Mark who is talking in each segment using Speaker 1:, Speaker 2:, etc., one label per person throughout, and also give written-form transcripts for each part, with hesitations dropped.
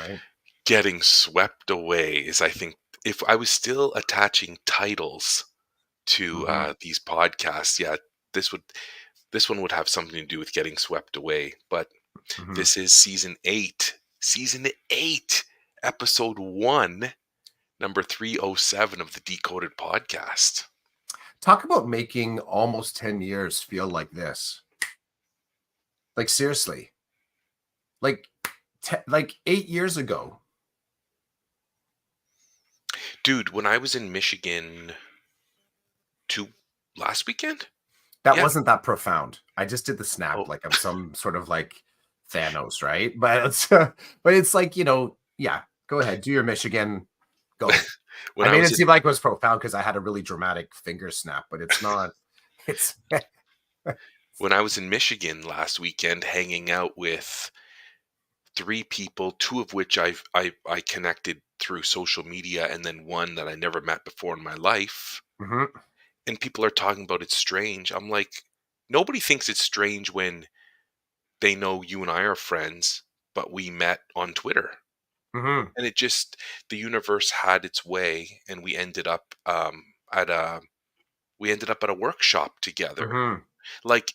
Speaker 1: right?
Speaker 2: Getting swept away is, I think, if I was still attaching titles to
Speaker 1: Hmm.
Speaker 2: these podcasts, yeah, this would this one would have something to do with getting swept away. But
Speaker 1: Hmm.
Speaker 2: this is season 8, episode 1, number 307 of the Decoded podcast.
Speaker 1: Talk about making almost 10 years feel like this. Like seriously, like like 8 years ago.
Speaker 2: Dude, when I was in Michigan two last weekend?
Speaker 1: That
Speaker 2: Yeah.
Speaker 1: wasn't that profound. I just did the
Speaker 2: Oh,
Speaker 1: snap like I'm some sort of like Thanos, right? But it's but it's like, yeah, go ahead, do your Michigan, go.
Speaker 2: when
Speaker 1: I
Speaker 2: I
Speaker 1: made
Speaker 2: was
Speaker 1: it
Speaker 2: in
Speaker 1: seem like it was profound because I had a really dramatic finger snap, but it's not. It's
Speaker 2: when I was in Michigan last weekend hanging out with 3 people, 2 of which I connected through social media, and then 1 that I never met before in my life,
Speaker 1: Mhm,
Speaker 2: and people are talking about it's strange. I'm like, nobody thinks it's strange when they know you and I are friends, but we met on Twitter.
Speaker 1: mhm,
Speaker 2: And it just the universe had its way, and at a we ended up at a workshop together.
Speaker 1: mhm.
Speaker 2: Like,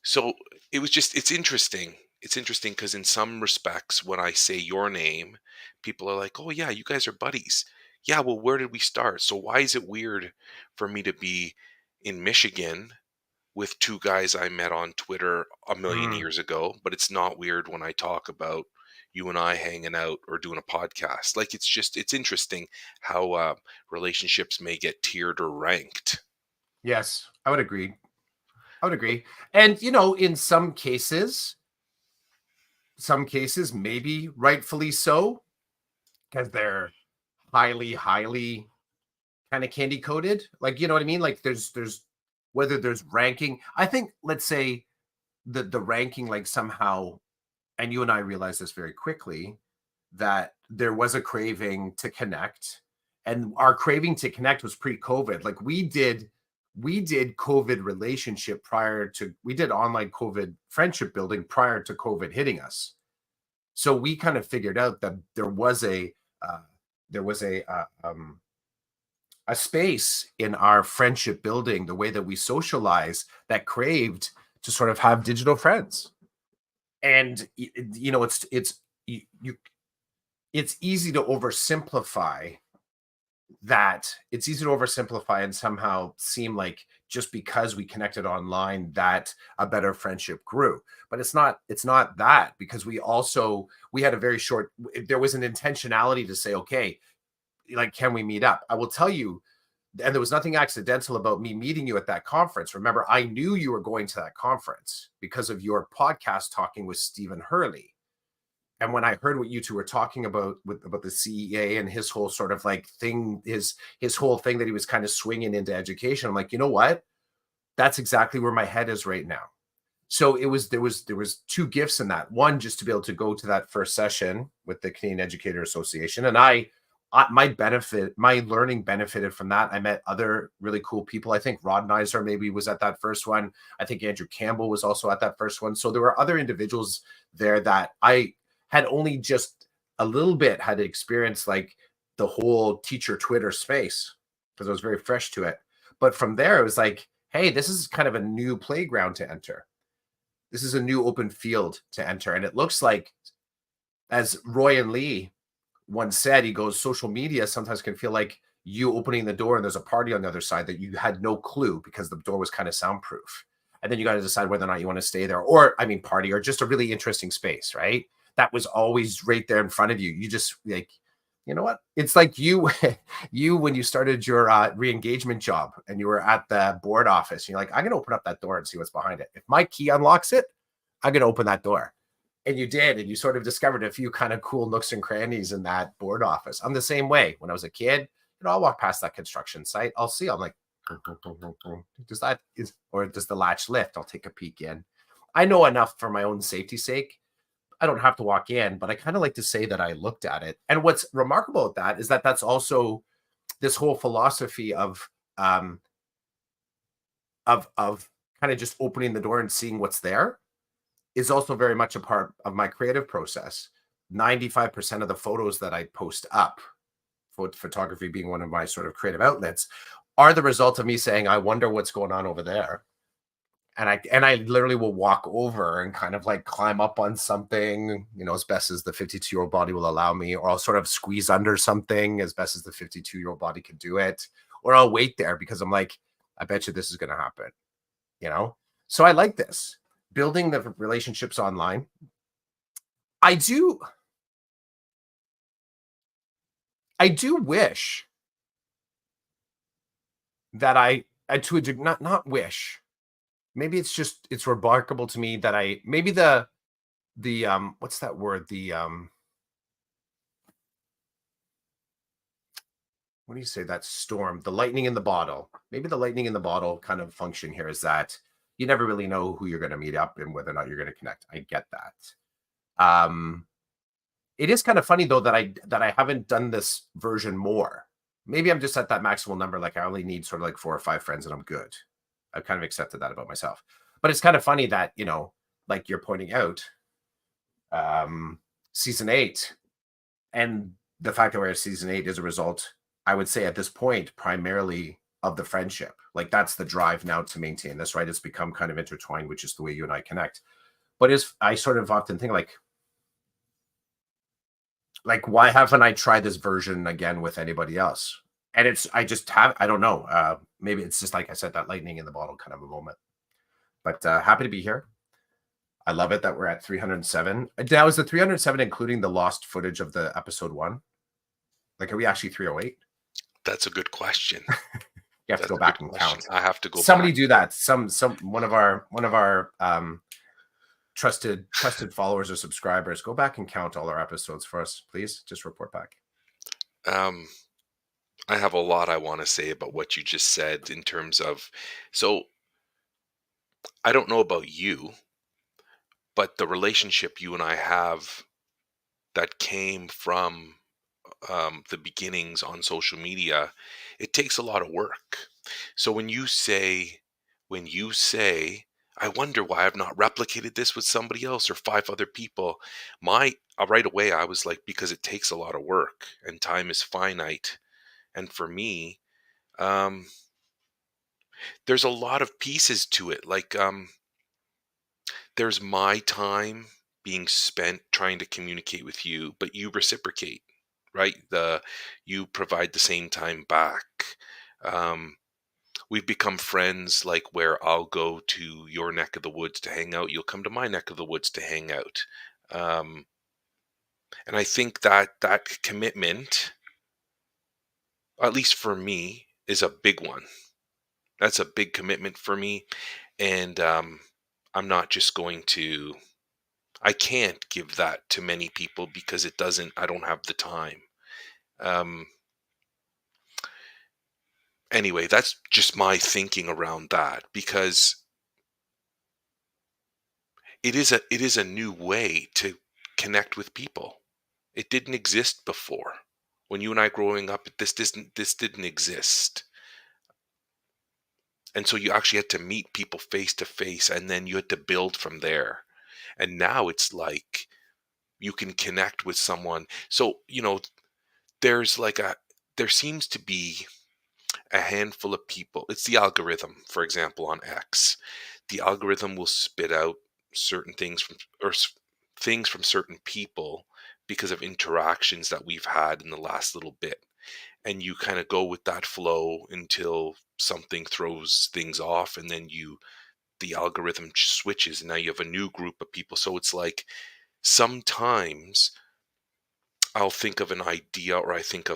Speaker 2: so it was just it's interesting. It's interesting because in some respects, when I say your name, people are like, "Oh yeah, you guys are buddies." Yeah, well, where did we start? So why is it weird for me to be in Michigan with 2 guys I met on Twitter a million
Speaker 1: Mhm.
Speaker 2: years ago, but it's not weird when I talk about you and I hanging out or doing a podcast? Like, it's interesting how relationships may get tiered or ranked.
Speaker 1: Yes, I would agree. I would agree. And, in some cases, maybe rightfully so, because they're highly, highly kind of candy coated. Like, you know what I mean? Like there's whether there's ranking. I think let's say the ranking like somehow, and you and I realized this very quickly, that there was a craving to connect. And our craving to connect was pre-COVID. Like we did COVID relationship we did online COVID friendship building prior to COVID hitting us. So we kind of figured out that uh, there was a space in our friendship building, the way that we socialize, that craved to sort of have digital friends. And you it's easy to oversimplify that. It's easy to oversimplify and somehow seem like just because we connected online that a better friendship grew. But it's not that, because we had a very short, there was an intentionality to say, okay, like, can we meet up? I will tell you, and there was nothing accidental about me meeting you at that conference. Remember, I knew you were going to that conference because of your podcast talking with Stephen Hurley. And when I heard what you two were talking about the CEA and his whole sort of like thing, his whole thing that he was kind of swinging into education, I'm like, you know what? That's exactly where my head is right now. So there was two gifts in that. One, just to be able to go to that first session with the Canadian Educator Association, and my learning benefited from that. I met other really cool people. I think Rod Neiser maybe was at that first one. I think Andrew Campbell was also at that first one. So there were other individuals there that I had only just a little bit had experienced, like the whole teacher Twitter space, because I was very fresh to it. But from there, it was like, hey, this is kind of a new playground to enter. This is a new open field to enter. And it looks like, as Roy and Lee once said, he goes, social media sometimes can feel like you opening the door and there's a party on the other side that you had no clue, because the door was kind of soundproof. And then you got to decide whether or not you want to stay there, or, I mean, party, or just a really interesting space, right? That was always right there in front of you. You just like, you know what? It's like you, you, when you started your re-engagement job and you were at the board office, and you're like, I'm going to open up that door and see what's behind it. If my key unlocks it, I'm going to open that door. And you did, and you sort of discovered a few kind of cool nooks and crannies in that board office. I'm the same way. When I was a kid, I'll walk past that construction site. I'll see. I'm like, does the latch lift? I'll take a peek in. I know enough for my own safety's sake. I don't have to walk in, but I kind of like to say that I looked at it. And what's remarkable at that is that that's also this whole philosophy of kind of just opening the door and seeing what's there is also very much a part of my creative process. 95% of the photos that I post up, photography being one of my sort of creative outlets, are the result of me saying, I wonder what's going on over there. And I literally will walk over and kind of like climb up on something, as best as the 52-year-old body will allow me, or I'll sort of squeeze under something as best as the 52-year-old body can do it, or I'll wait there because I'm like, I bet you this is going to happen, you know? So I like this building the relationships online. I do, I do wish that I to a not wish. Maybe it's remarkable to me that I maybe the what's that word? The what do you say, that storm, the lightning in the bottle. Maybe the lightning in the bottle kind of function here is that you never really know who you're going to meet up and whether or not you're going to connect. I get that. Um, it is kind of funny though that I haven't done this version more. Maybe I'm just at that maximal number. Like I only need sort of like 4 or 5 friends and I'm good. I've kind of accepted that about myself. But it's kind of funny that, like you're pointing out, season 8 and the fact that we're at season 8 is a result, I would say at this point, primarily of the friendship. Like that's the drive now to maintain this, right? It's become kind of intertwined, which is the way you and I connect. But is I sort of often think like why haven't I tried this version again with anybody else? And I just have, I don't know. Maybe it's just like I said, that lightning in the bottle kind of a moment. But happy to be here. I love it that we're at 307. Now, is the 307 including the lost footage of the episode 1? Like, are we actually 308?
Speaker 2: That's a good question.
Speaker 1: You have to
Speaker 2: That's
Speaker 1: go
Speaker 2: a good
Speaker 1: back and
Speaker 2: question.
Speaker 1: count.
Speaker 2: I have to go
Speaker 1: Somebody
Speaker 2: back.
Speaker 1: do that. Some one of our trusted followers or subscribers, go back and count all our episodes for us, please. Just report back.
Speaker 2: Um, I have a lot I want to say about what you just said in terms of, so I don't know about you, but the relationship you and I have that came from the beginnings on social media, it takes a lot of work. So when you say, I wonder why I've not replicated this with somebody else or 5 other people, my right away I was like, because it takes a lot of work and time is finite. And for me, um, there's a lot of pieces to it. Like, there's my time being spent trying to communicate with you, but you reciprocate, right? You provide the same time back. Um, we've become friends, like where I'll go to your neck of the woods to hang out, you'll come to my neck of the woods to hang out. Um, and I think that commitment, at least for me, is a big one. That's a big commitment for me, and I'm not just going to. I can't give that to many people because it doesn't. I don't have the time. Um, anyway, that's just my thinking around that because it is a new way to connect with people. It didn't exist before. When you and I growing up, this didn't exist. And so you actually had to meet people face to face and then you had to build from there. And now it's like you can connect with someone. So, there's like there seems to be a handful of people. It's the algorithm, for example, on X. The algorithm will spit out certain things things from certain people because of interactions that we've had in the last little bit. And you kind of go with that flow until something throws things off and then the algorithm switches and now you have a new group of people. So it's like sometimes I'll think of an idea or I think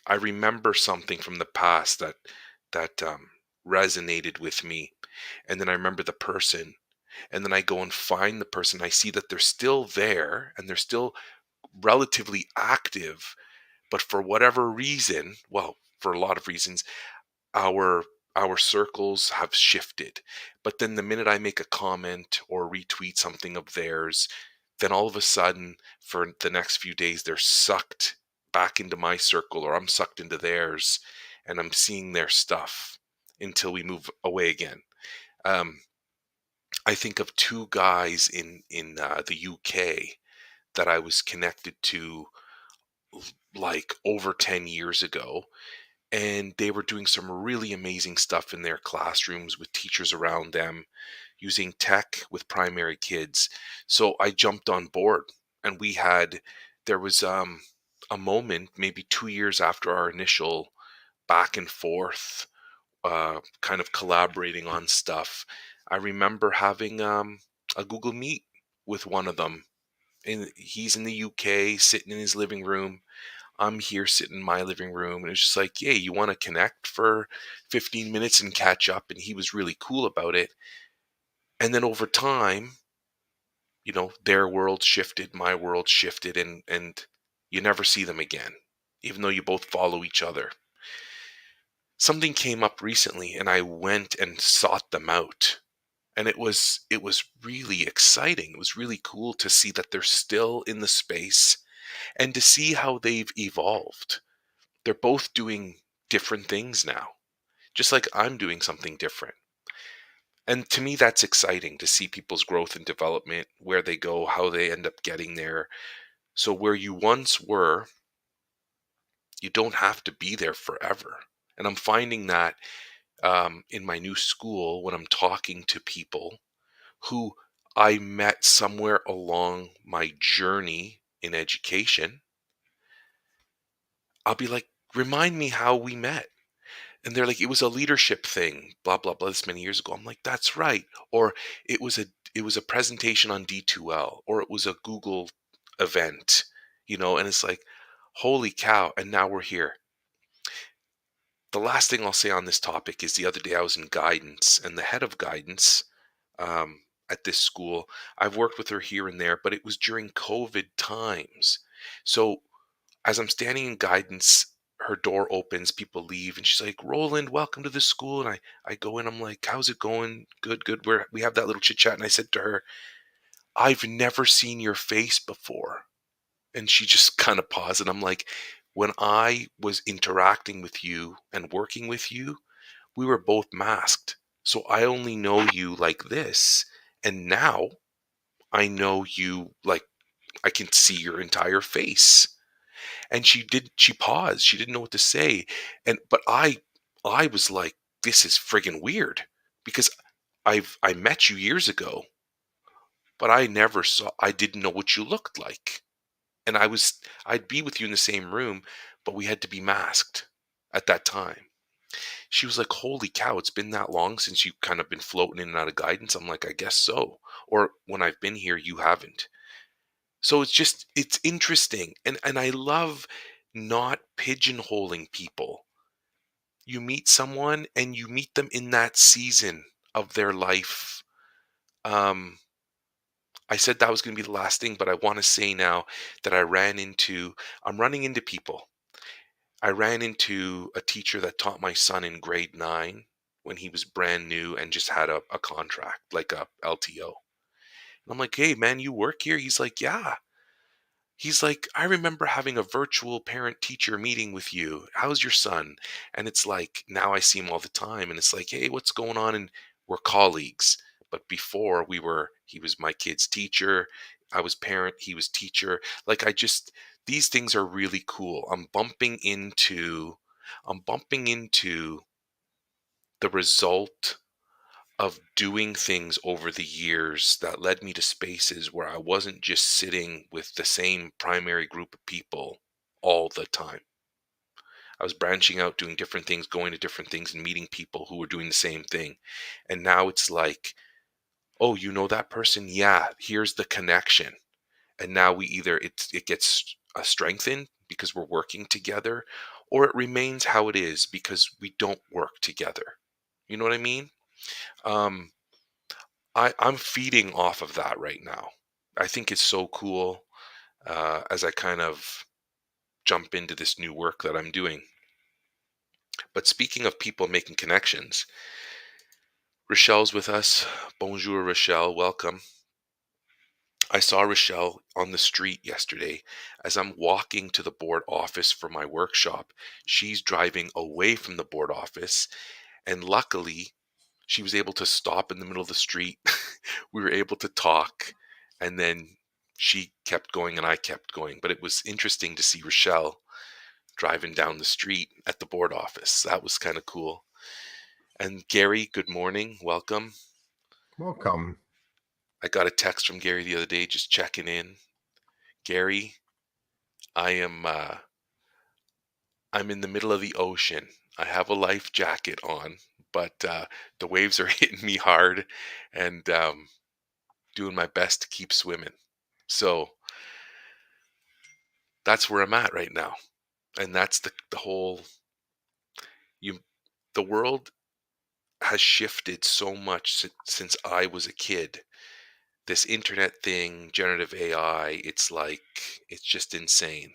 Speaker 2: I remember something from the past that resonated with me, and then I remember the person, and then I go and find the person. I see that they're still there and they're still relatively active, but for whatever reason, well, for a lot of reasons, our our circles have shifted. But then the minute I make a comment or retweet something of theirs, then all of a sudden for the next few days they're sucked back into my circle or I'm sucked into theirs and I'm seeing their stuff until we move away again. Um, I think of two guys in the UK that I was connected to like over 10 years ago, and they were doing some really amazing stuff in their classrooms with teachers around them using tech with primary kids. So I jumped on board, and there was a moment maybe 2 years after our initial back and forth, kind of collaborating on stuff. I remember having a Google Meet with one of them, and he's in the UK sitting in his living room. I'm here sitting in my living room, and it's just like, "Hey, you want to connect for 15 minutes and catch up?" And he was really cool about it. And then over time, their world shifted, my world shifted, and you never see them again, even though you both follow each other. Something came up recently, and I went and sought them out. And it was really exciting. It was really cool to see that they're still in the space and to see how they've evolved. They're both doing different things now, just like I'm doing something different. And to me, that's exciting to see people's growth and development, where they go, how they end up getting there. So, where you once were, you don't have to be there forever. And I'm finding that in my new school, when I'm talking to people who I met somewhere along my journey in education, I'll be like, remind me how we met. And they're like, it was a leadership thing, blah, blah, blah, this many years ago. I'm like, that's right. Or it was a presentation on D2L, or it was a Google event, and it's like, holy cow. And now we're here. The last thing I'll say on this topic is the other day I was in guidance, and the head of guidance at this school, I've worked with her here and there, but it was during COVID times. So as I'm standing in guidance, her door opens, people leave, and she's like, "Roland, welcome to the school." And I go in, I'm like, "How's it going?" "Good, good." We have that little chit chat, and I said to her, "I've never seen your face before." And she just kind of paused, and I'm like, "When I was interacting with you and working with you, we were both masked. So I only know you like this. And now I know you like I can see your entire face." And she paused. She didn't know what to say. But I was like, this is friggin' weird, because I met you years ago, but I didn't know what you looked like. And I'd be with you in the same room, but we had to be masked at that time. She was like, "Holy cow, it's been that long since you've kind of been floating in and out of guidance." I'm like, "I guess so. Or when I've been here, you haven't." So it's interesting. And I love not pigeonholing people. You meet someone and you meet them in that season of their life. Um, I said that was going to be the last thing, but I want to say now that I'm running into people. I ran into a teacher that taught my son in grade 9 when he was brand new and just had a contract, like a LTO. And I'm like, "Hey, man, you work here?" He's like, "Yeah." He's like, "I remember having a virtual parent teacher meeting with you. How's your son?" And it's like, now I see him all the time. And it's like, "Hey, what's going on?" And we're colleagues. But before he was my kid's teacher. I was parent, he was teacher. These things are really cool. I'm bumping into the result of doing things over the years that led me to spaces where I wasn't just sitting with the same primary group of people all the time. I was branching out, doing different things, going to different things, and meeting people who were doing the same thing. And now it's like, "Oh, you know that person? Yeah, here's the connection." And now it gets strengthened because we're working together, or it remains how it is because we don't work together. You know what I mean? Um, I'm feeding off of that right now. I think it's so cool, as I kind of jump into this new work that I'm doing. But speaking of people making connections, Rochelle's with us. Bonjour, Rochelle. Welcome. I saw Rochelle on the street yesterday as I'm walking to the board office for my workshop. She's driving away from the board office, and luckily, She was able to stop in the middle of the street. We were able to talk, and then she kept going and I kept going. But it was interesting to see Rochelle driving down the street at the board office. That was kind of cool. And Gary, good morning. Welcome.
Speaker 1: Welcome.
Speaker 2: I got a text from Gary the other day just checking in. Gary, I am I'm in the middle of the ocean. I have a life jacket on, but the waves are hitting me hard, and doing my best to keep swimming. So that's where I'm at right now. And that's the whole you the world has shifted so much since I was a kid. This internet thing, generative AI, it's just insane.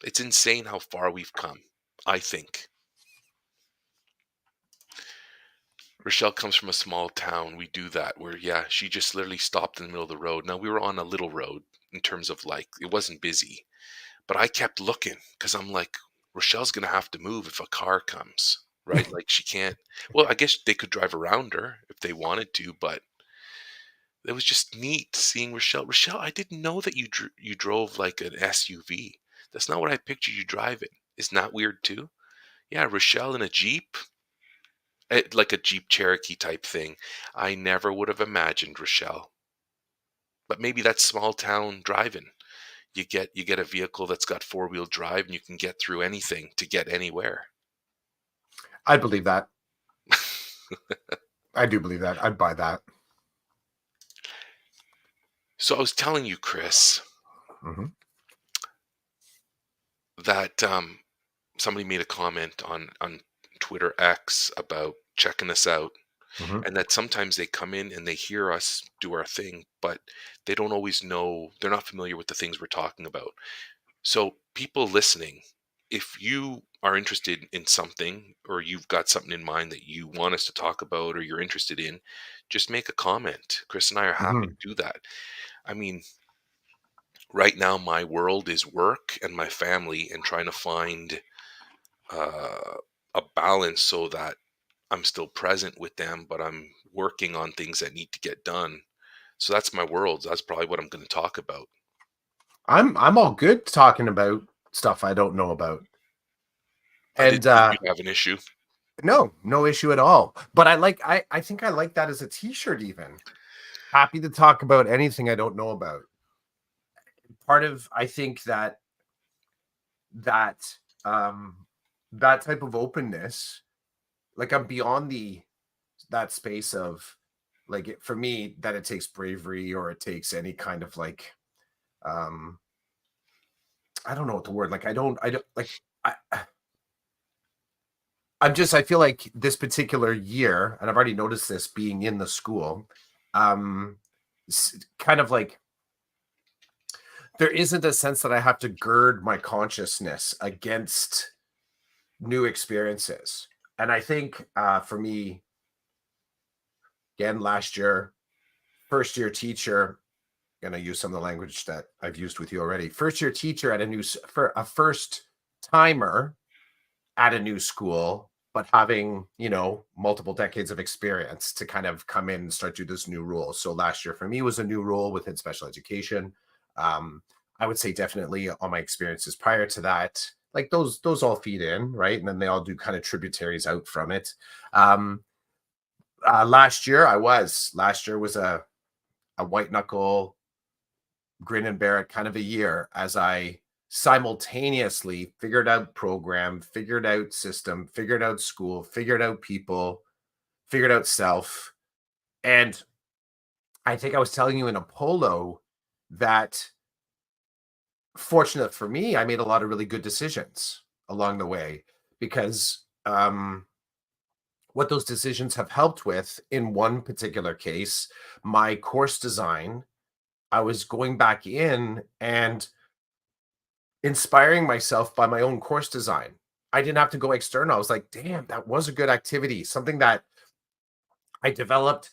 Speaker 2: It's insane how far we've come, I think. Rochelle comes from a small town. We do that where, yeah, she just literally stopped in the middle of the road. Now we were on a little road in terms of like, it wasn't busy, but I kept looking because I'm like, Rochelle's going to have to move if a car comes, right? Like she can't, well, I guess they could drive around her if they wanted to, but it was just neat seeing Rochelle. Rochelle, I didn't know that you drove like an SUV. That's not what I pictured you driving. Isn't that weird too? Yeah, Rochelle in a Jeep, like a Jeep Cherokee type thing. I never would have imagined Rochelle. But maybe that's small town driving. You get a vehicle that's got four-wheel drive and you can get through anything to get anywhere.
Speaker 1: I believe that. I do believe that. I'd buy that.
Speaker 2: So I was telling you, Chris,
Speaker 1: Hmm.
Speaker 2: that somebody made a comment on Twitter X about checking us out,
Speaker 1: Hmm.
Speaker 2: and that sometimes they come in and they hear us do our thing, but they don't always know, they're not familiar with the things we're talking about. So, people listening, if you are interested in something or you've got something in mind that you want us to talk about or you're interested in, just make a comment. Chris and I are happy
Speaker 1: Hmm.
Speaker 2: to do that. I mean, right now, my world is work and my family and trying to find uh, a balance so that I'm still present with them, but I'm working on things that need to get done. So that's my world. That's probably what I'm going to talk about.
Speaker 1: I'm all good talking about stuff I don't know about.
Speaker 2: I
Speaker 1: And
Speaker 2: didn't think you'd have an issue.
Speaker 1: no, no issue at all. But I think I like that as a t-shirt even. Happy to talk about anything I don't know about. Part of I think that um that type of openness, like I'm beyond the that space of like for me that it takes bravery or it takes any kind of like um I don't know what the word like I don't like I I feel like this particular year, and I've already noticed this being in the school, um, kind of like there isn't a sense that I have to gird my consciousness against new experiences. And I think for me, again, last year, first year teacher, going to use some of the language that I've used with you already. First year teacher at for a first timer at a new school, but having, multiple decades of experience to kind of come in and start do this new role. So last year for me was a new role within special education. Um, I would say definitely all my experiences prior to that, like those all feed in, right? And then they all do kind of tributaries out from it. Um, last year was a white knuckle grin and bear it kind of a year as I simultaneously figured out program, figured out system, figured out school, figured out people, figured out self. And I think I was telling you in Apollo that fortunate for me, I made a lot of really good decisions along the way because what those decisions have helped with in one particular case, my course design, I was going back in and inspiring myself by my own course design. I didn't have to go external. I was like, damn, that was a good activity. Something that I developed,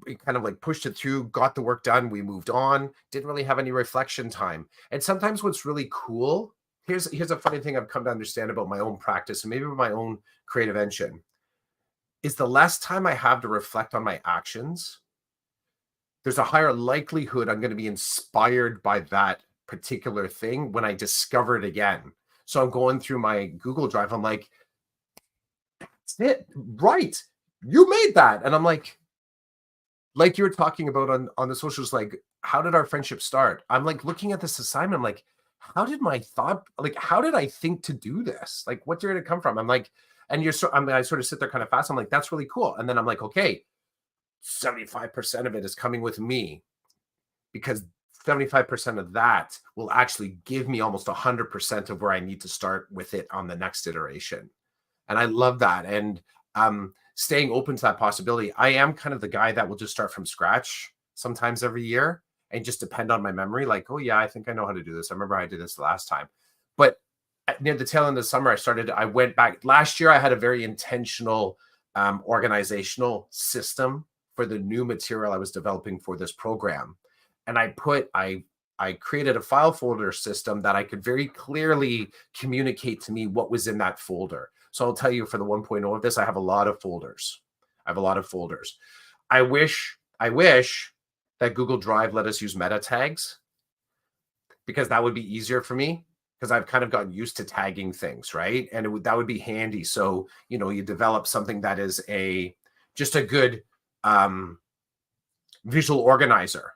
Speaker 1: we kind of like pushed it through, got the work done. We moved on, didn't really have any reflection time. And sometimes what's really cool, here's a funny thing I've come to understand about my own practice and maybe my own creative engine. is the less time I have to reflect on my actions, there's a higher likelihood I'm going to be inspired by that particular thing when I discover it again. So I'm going through my Google Drive. I'm like, that's it, right? You made that, and I'm like you were talking about on the socials, like how did our friendship start? I'm like looking at this assignment. I'm like, how did my thought, like, how did I think to do this? Like, what did it come from? I'm like, and I sort of sit there kind of fast. I'm like, that's really cool. And then I'm like, okay, 75% of it is coming with me because 75% of that will actually give me almost 100% of where I need to start with it on the next iteration. And I love that. And staying open to that possibility. I am kind of the guy that will just start from scratch sometimes every year and just depend on my memory. Like, oh yeah, I think I know how to do this. I remember I did this the last time. But near the tail end of the summer, I went back. Last year, I had a very intentional organizational system for the new material I was developing for this program. And I created a file folder system that I could very clearly communicate to me what was in that folder. So I'll tell you for the 1.0 of this, I have a lot of folders. I have a lot of folders. I wish that Google Drive let us use meta tags because that would be easier for me because I've kind of gotten used to tagging things, right? And that would be handy. So, you develop something that is just a good um, visual organizer.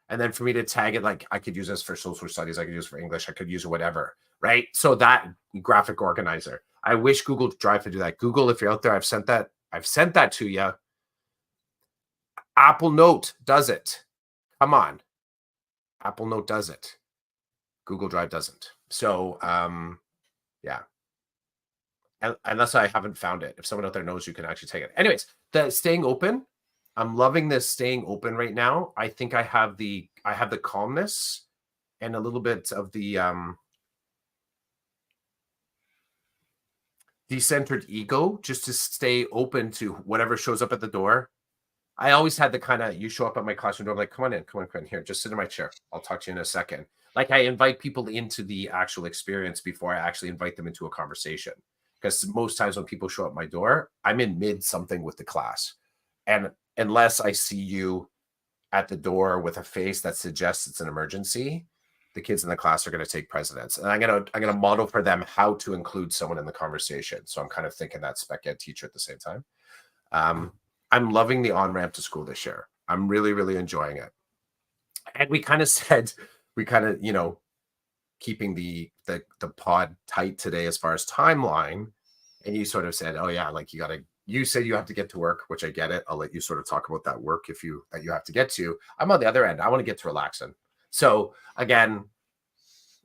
Speaker 1: And then for me to tag it, like I could use this for social studies, I could use it for English, I could use it whatever, right? So that graphic organizer. I wish Google Drive could do that. Google, if you're out there, I've sent that to you. Apple Note does it. Come on. Apple Note does it. Google Drive doesn't. So yeah. Unless I haven't found it. If someone out there knows, you can actually take it. Anyways, the staying open. I'm loving this staying open right now. I think I have the calmness and a little bit of the decentered ego just to stay open to whatever shows up at the door. I always had the kind of, you show up at my classroom door, I'm like, come on, here, just sit in my chair. I'll talk to you in a second. Like I invite people into the actual experience before I actually invite them into a conversation. Because most times when people show up my door, I'm in mid something with the class. And unless I see you at the door with a face that suggests it's an emergency, the kids in the class are going to take precedence. And I'm gonna model for them how to include someone in the conversation. So I'm kind of thinking that spec ed teacher at the same time. I'm loving the on ramp to school this year. I'm really, really enjoying it. And we kind of said, keeping the pod tight today as far as timeline. And you sort of said, oh yeah, like you said you have to get to work, which I get it. I'll let you sort of talk about that work that you have to get to. I'm on the other end. I want to get to relaxing. So again,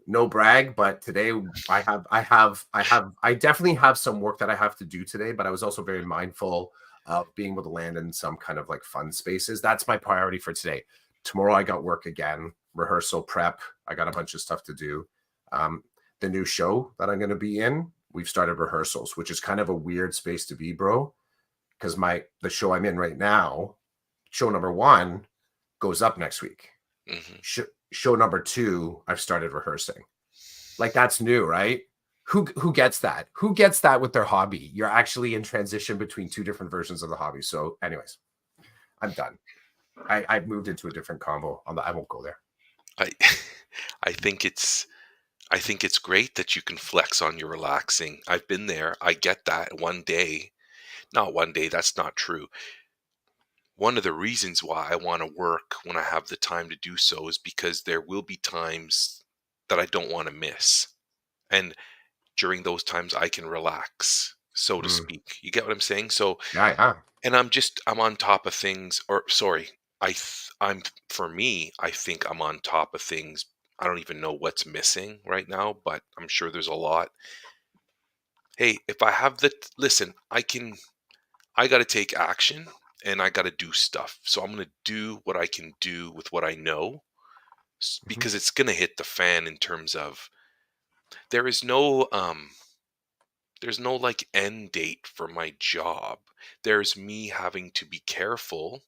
Speaker 1: no brag, but today I definitely have some work that I have to do today, but I was also very mindful of being able to land in some kind of like fun spaces. That's my priority for today. Tomorrow I got work again, rehearsal prep. I got a bunch of stuff to do. The new show that I'm going to be in, we've started rehearsals, which is kind of a weird space to be, bro. Because the show I'm in right now, show number 1 goes up next week.
Speaker 2: Mm-hmm.
Speaker 1: Show number 2, I've started rehearsing. Like that's new, right? Who gets that? Who gets that with their hobby? You're actually in transition between 2 different versions of the hobby. So, anyways, I'm done. I've moved into a different combo. I won't go there.
Speaker 2: I I think it's great that you can flex on your relaxing. I've been there. I get that. Not one day, that's not true. One of the reasons why I want to work when I have the time to do so is because there will be times that I don't want to miss. And during those times I can relax, so to
Speaker 1: Mm.
Speaker 2: speak. You get what I'm saying? So,
Speaker 1: Yeah, yeah.
Speaker 2: and I'm on top of things, or sorry, I'm for me, I think I'm on top of things. I don't even know what's missing right now, but I'm sure there's a lot. Hey, if I have listen, I got to take action and I got to do stuff. So I'm going to do what I can do with what I know
Speaker 1: Mhm.
Speaker 2: because it's going to hit the fan in terms of there is no there's no like end date for my job. There's me having to be careful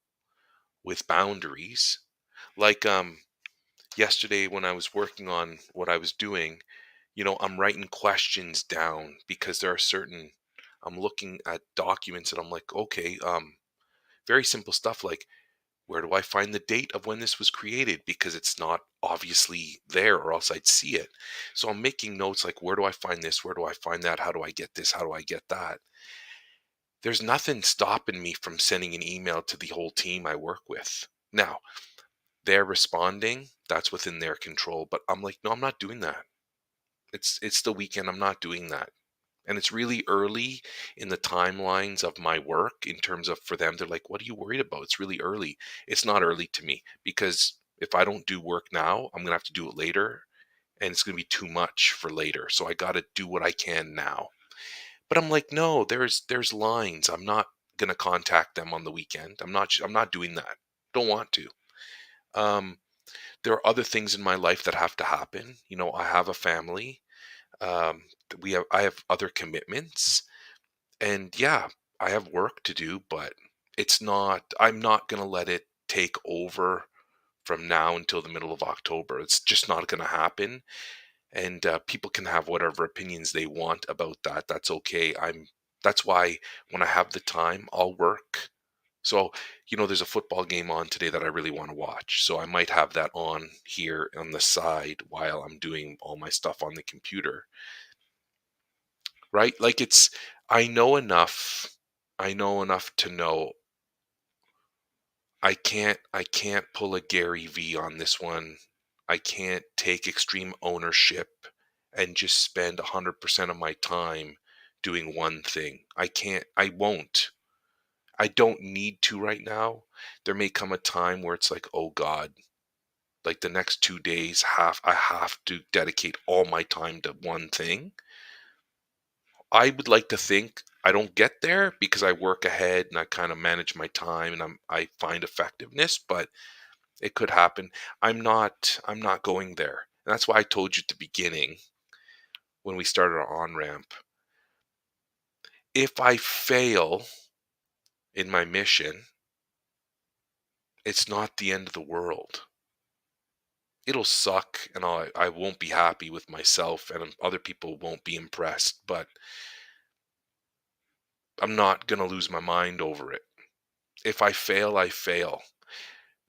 Speaker 2: with boundaries. Like yesterday when I was working on what I was doing, I'm writing questions down because there are certain I'm looking at documents and I'm like, okay, very simple stuff like, where do I find the date of when this was created? Because it's not obviously there, or else I'd see it. So I'm making notes like, where do I find this? Where do I find that? How do I get this? How do I get that? There's nothing stopping me from sending an email to the whole team I work with. Now, they're responding, that's within their control. But I'm like, no, I'm not doing that. It's the weekend. I'm not doing that. And it's really early in the timelines of my work in terms of for them, they're like, what are you worried about? It's really early. It's not early to me because if I don't do work now, I'm gonna have to do it later and it's gonna be too much for later. So I gotta do what I can now. But I'm like, no, there's lines. I'm not gonna contact them on the weekend. I'm not doing that. Don't want to. Um, there are other things in my life that have to happen. I have a family. I have other commitments, and yeah, I have work to do, but I'm not going to let it take over from now until the middle of October. It's just not going to happen. And people can have whatever opinions they want about that. That's okay. That's why when I have the time, I'll work. So, there's a football game on today that I really want to watch. So I might have that on here on the side while I'm doing all my stuff on the computer. Right? Like I know enough to know I can't pull a Gary V on this one. I can't take extreme ownership and just spend 100% of my time doing one thing. I won't. I don't need to right now. There may come a time where it's like, "Oh God, like the next 2 days I have to dedicate all my time to one thing." I would like to think I don't get there because I work ahead and I kind of manage my time and I find effectiveness, but it could happen. I'm not going there. And that's why I told you at the beginning when we started our on ramp. If I fail in my mission, it's not the end of the world. It'll suck and I won't be happy with myself and other people won't be impressed, but I'm not going to lose my mind over it. If I fail, I fail.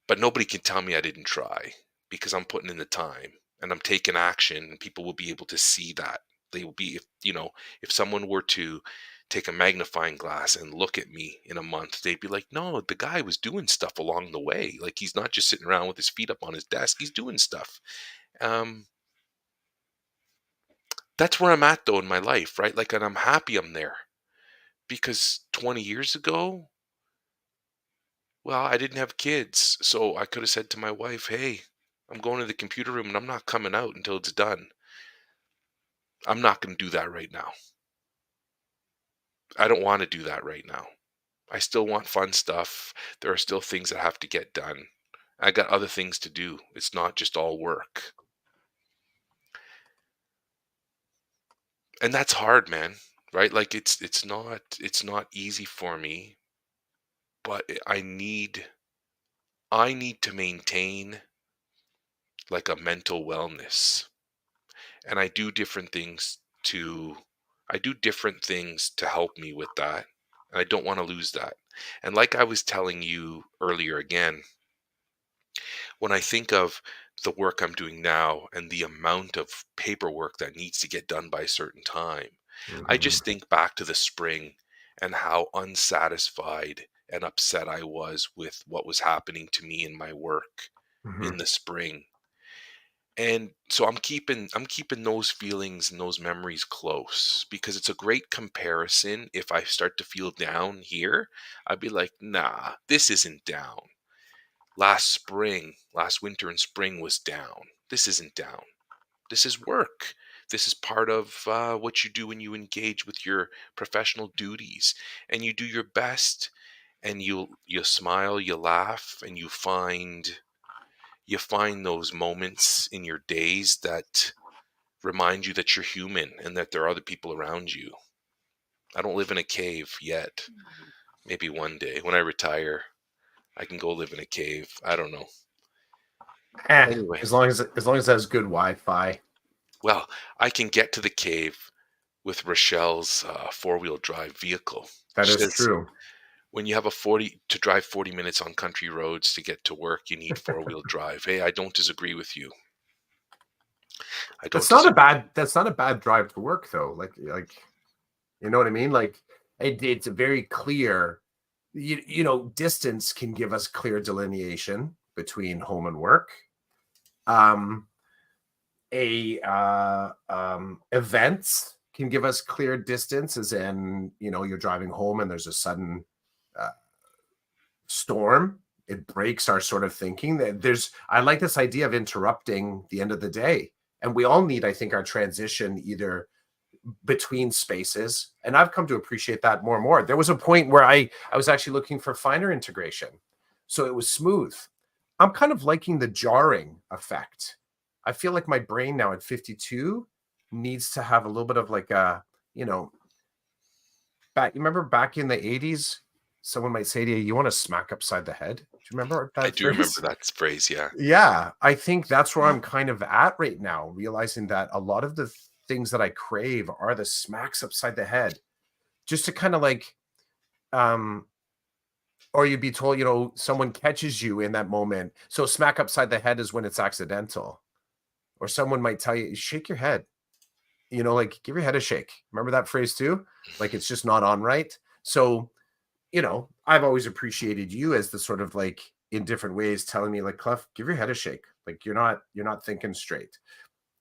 Speaker 2: But nobody can tell me I didn't try because I'm putting in the time and I'm taking action and people will be able to see that. They will be if someone were to take a magnifying glass and look at me in a month, they'd be like, "No, the guy was doing stuff along the way. Like he's not just sitting around with his feet up on his desk. He's doing stuff." Um that's where I'm at though in my life, right? Like, and I'm happy I'm there because 20 years ago, well, I didn't have kids, so I could have said to my wife, "Hey, I'm going to the computer room and I'm not coming out until it's done." I'm not going to do that right now. I don't want to do that right now. I still want fun stuff. There are still things that have to get done. I got other things to do. It's not just all work. And that's hard, man. Right? Like it's not easy for me, but I need to maintain like a mental wellness. And to I do different things to help me with that. And I don't want to lose that. And like I was telling you earlier again, when I think of the work I'm doing now and the amount of paperwork that needs to get done by a certain time, I
Speaker 1: Mhm,
Speaker 2: just think back to the spring and how unsatisfied and upset I was with what was happening to me in my work in
Speaker 1: mhm.
Speaker 2: the spring. And so I'm keeping those feelings and those memories close because it's a great comparison. If I start to feel down here, I'd be like, nah, this isn't down. Last winter and spring was down. This isn't down. This is work. This is part of what you do when you engage with your professional duties, and you do your best, and you smile, you laugh, and you find those moments in your days that remind you that you're human and that there are other people around you. I don't live in a cave yet. Maybe one day when I retire, I can go live in a cave. I don't know. Anyway,
Speaker 1: As long as it has good Wi-Fi.
Speaker 2: well, I can get to the cave with Rochelle's four-wheel drive vehicle.
Speaker 1: That
Speaker 2: She
Speaker 1: is
Speaker 2: says,
Speaker 1: true.
Speaker 2: when you have a 40 to drive 40 minutes on country roads to get to work, you need four-wheel drive. Hey, I don't disagree with you. I don't disagree.
Speaker 1: That's not a bad drive to work though. Like you know what I mean? Like it's a very clear, distance can give us clear delineation between home and work. Um, Events can give us clear distance, as in, you're driving home and there's a sudden uh, storm. It breaks our sort of thinking. I like this idea of interrupting the end of the day. And we all need, I think, our transition either between spaces. And I've come to appreciate that more and more. There was a point where I was actually looking for finer integration. So it was smooth. I'm kind of liking the jarring effect. I feel like my brain now at 52 needs to have a little bit of like you know, you remember back in the 80s, someone might say to you want to smack upside the head. Do you remember
Speaker 2: I
Speaker 1: that
Speaker 2: do remember
Speaker 1: phrase?
Speaker 2: that phrase, yeah.
Speaker 1: Yeah, I think that's where I'm kind of at right now, realizing that a lot of the things that I crave are the smacks upside the head, just to kind of like, um, or you'd be told, someone catches you in that moment. So smack upside the head is when it's accidental, or someone might tell you, shake your head, like give your head a shake. Remember that phrase too? Like it's just not on right. So, I've always appreciated you as the sort of like in different ways telling me like, Clef, give your head a shake. Like you're not thinking straight.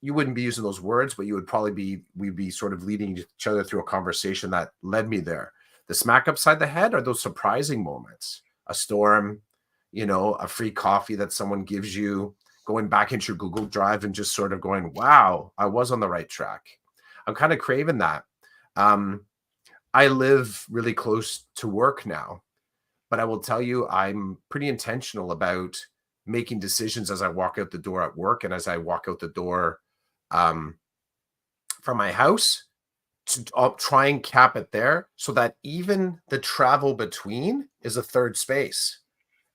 Speaker 1: You wouldn't be using those words, but we'd be sort of leading each other through a conversation that led me there. The smack upside the head are those surprising moments, a storm, a free coffee that someone gives you, going back into your Google Drive and just sort of going, wow, I was on the right track. I'm kind of craving that. Um, I live really close to work now, but I will tell you, I'm pretty intentional about making decisions as I walk out the door at work and as I walk out the door um, from my house. I'll try and cap it there so that even the travel between is a third space.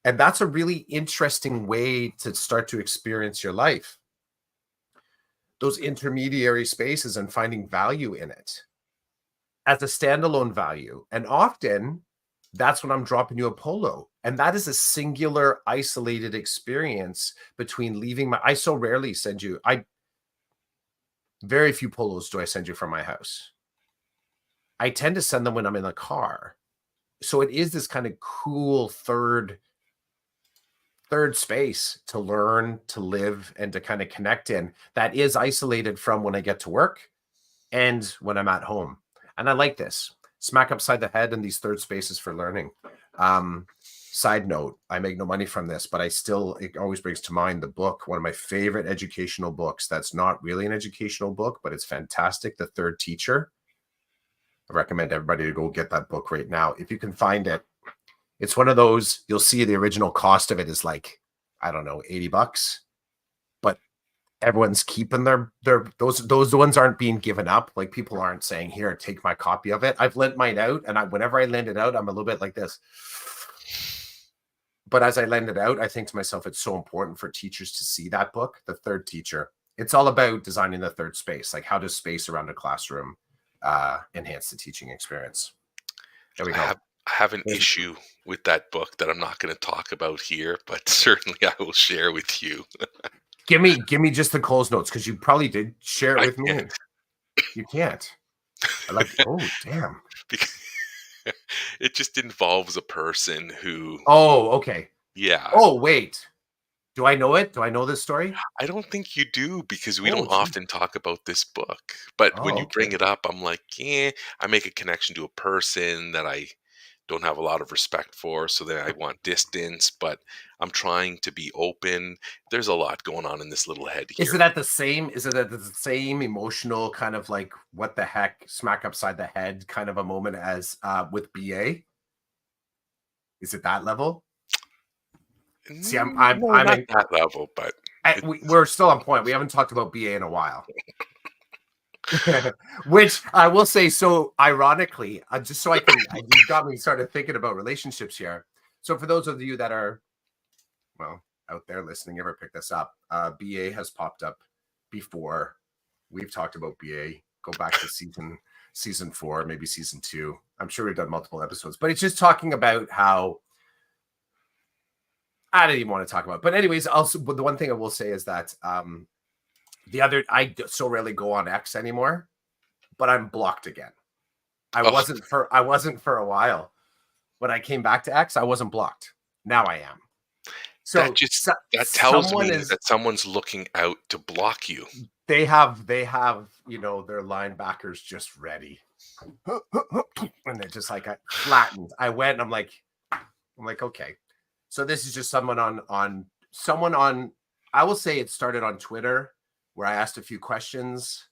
Speaker 1: And that's a really interesting way to start to experience your life. Those intermediary spaces and finding value in it as a standalone value. And often that's when I'm dropping you a polo. And that is a singular, isolated experience between I so rarely send you, very few polos do I send you from my house. I tend to send them when I'm in the car. So it is this kind of cool third space to learn, to live, and to kind of connect in that is isolated from when I get to work and when I'm at home. And I like this. Smack upside the head in these third spaces for learning. Um, Side note, I make no money from this, but it always brings to mind the book, one of my favorite educational books that's not really an educational book, but it's fantastic, The Third Teacher. I recommend everybody to go get that book right now. If you can find it, it's one of those, you'll see the original cost of it is like, I don't know, $80, but everyone's keeping those ones aren't being given up. Like people aren't saying, here, take my copy of it. I've lent mine out, and whenever I lend it out, I'm a little bit like this. But as I lend it out, I think to myself, it's so important for teachers to see that book, The Third Teacher. It's all about designing the third space. Like how does space around a classroom enhance the teaching experience? There we
Speaker 2: I
Speaker 1: go.
Speaker 2: have I have an issue with that book that I'm not going to talk about here, but certainly I will share with you.
Speaker 1: Give me just the Coles notes, because you probably did share it
Speaker 2: I
Speaker 1: with me.
Speaker 2: can't
Speaker 1: You can't. I like. Oh, damn.
Speaker 2: because it just involves a person who,
Speaker 1: Oh, okay.
Speaker 2: yeah,
Speaker 1: Oh, wait. Do I know it? Do I know this story?
Speaker 2: I don't think you do because we
Speaker 1: Oh,
Speaker 2: don't
Speaker 1: gee.
Speaker 2: often talk about this book. But when
Speaker 1: Oh,
Speaker 2: you bring
Speaker 1: okay.
Speaker 2: it up, I'm like, yeah, I make a connection to a person that I don't have a lot of respect for, so then I want distance, but I'm trying to be open. There's a lot going on in this little head
Speaker 1: Is
Speaker 2: here.
Speaker 1: it at the same? Is it at the same emotional kind of like what the heck, smack upside the head kind of a moment as with BA? Is it that level? See,
Speaker 2: No,
Speaker 1: I'm
Speaker 2: not
Speaker 1: in.
Speaker 2: that level, but it,
Speaker 1: We're still on point. We haven't talked about BA in a while. Which I will say, so ironically, just so you got me started thinking about relationships here. So for those of you that are, well, out there listening, ever pick this up, BA has popped up before. We've talked about BA. Go back to season season 4, maybe season 2. I'm sure we've done multiple episodes, but it's just talking about how I didn't even want to talk about it. But anyways, also, but the one thing I will say is that I so rarely go on X anymore, but I'm blocked again. I
Speaker 2: Oh,
Speaker 1: wasn't for a while. When I came back to X, I wasn't blocked. Now I am.
Speaker 2: that
Speaker 1: So,
Speaker 2: just that tells
Speaker 1: someone
Speaker 2: me
Speaker 1: is
Speaker 2: that someone's looking out to block you.
Speaker 1: they have their linebackers just ready. And they're just like flattened. I went and I'm like, okay. So this is just someone on I will say it started on Twitter where I asked a few questions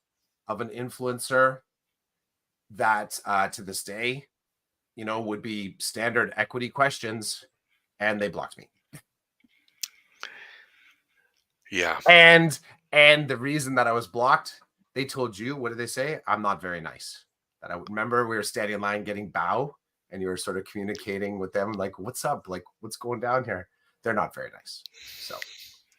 Speaker 1: of an influencer that to this day, would be standard equity questions, and they blocked me.
Speaker 2: Yeah.
Speaker 1: And the reason that I was blocked, they told you, what did they say? I'm not very nice. That I remember we were standing in line getting bow, and you were sort of communicating with them, like, what's up? Like, what's going down here? They're not very nice. So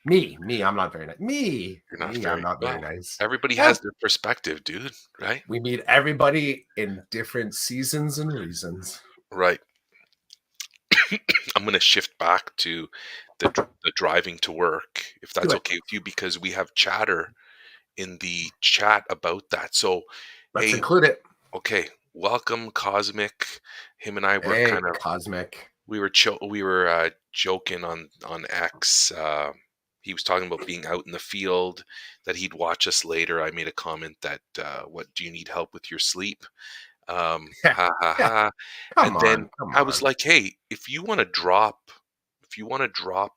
Speaker 1: I'm not very nice.
Speaker 2: You're not
Speaker 1: I'm
Speaker 2: very
Speaker 1: not very
Speaker 2: well.
Speaker 1: nice.
Speaker 2: Everybody
Speaker 1: Yeah.
Speaker 2: has their perspective, dude. Right.
Speaker 1: We meet everybody in different seasons and reasons.
Speaker 2: Right. I'm going to shift back to the driving to work, if
Speaker 1: Do
Speaker 2: that's
Speaker 1: it.
Speaker 2: okay with you, because we have chatter in the chat about that. So,
Speaker 1: Let's
Speaker 2: hey,
Speaker 1: include it.
Speaker 2: okay, welcome, Cosmic. Him and I were
Speaker 1: Hey,
Speaker 2: kind of
Speaker 1: Cosmic.
Speaker 2: we were joking on X. He was talking about being out in the field, that he'd watch us later. I made a comment that, "What do you need help with your sleep?"
Speaker 1: Yeah,
Speaker 2: Ha ha
Speaker 1: yeah.
Speaker 2: ha.
Speaker 1: Come
Speaker 2: And then
Speaker 1: on, come
Speaker 2: I was
Speaker 1: on.
Speaker 2: like, "Hey, if you want to drop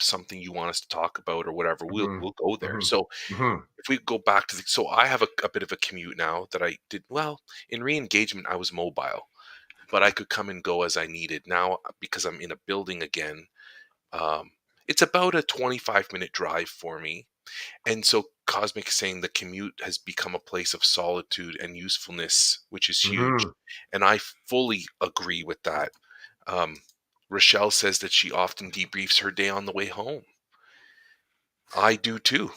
Speaker 2: something you want us to talk about or whatever, we'll
Speaker 1: Mhm,
Speaker 2: we'll go there."
Speaker 1: mhm,
Speaker 2: So
Speaker 1: mhm.
Speaker 2: if we go back to so I have a bit of a commute now that I did well in re-engagement. I was mobile, but I could come and go as I needed. Now because I'm in a building again, um, it's about a 25-minute drive for me. And so Cosmic is saying the commute has become a place of solitude and usefulness, which is huge.
Speaker 1: Mhm.
Speaker 2: And I fully agree with that. Um, Rochelle says that she often debriefs her day on the way home. I do too.